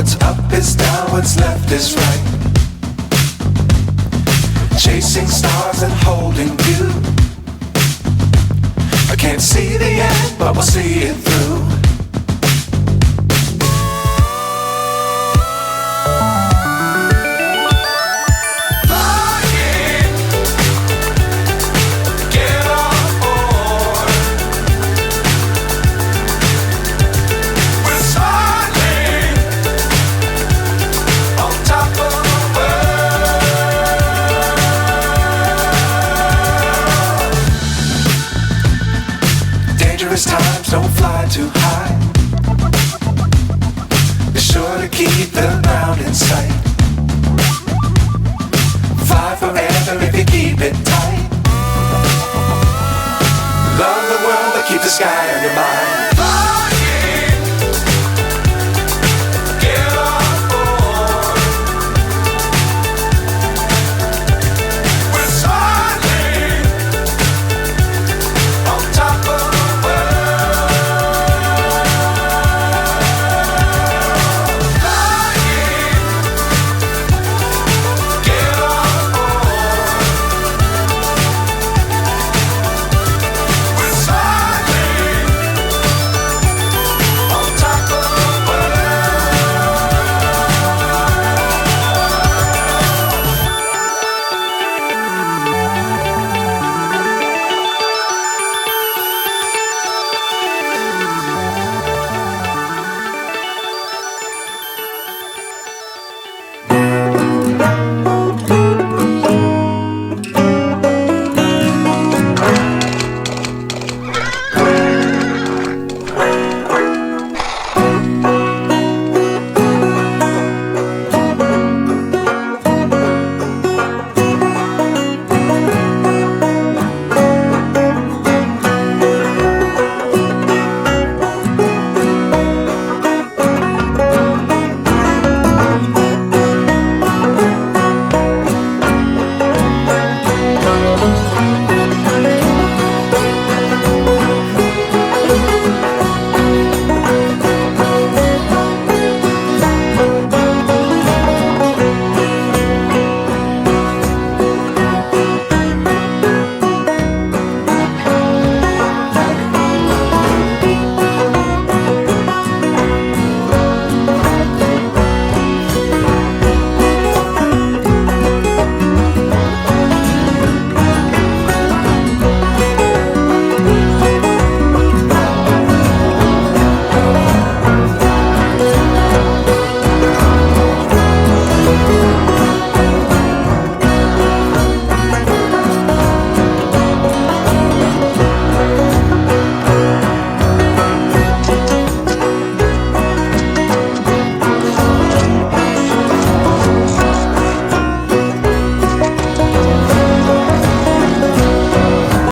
What's up is down, what's left is right. Chasing stars and holding you. I can't see the end, but we'll see it through. Dangerous times, don't fly too high. Be sure to keep the ground in sight. Fly forever if you keep it tight. Love the world, but keep the sky on your mind.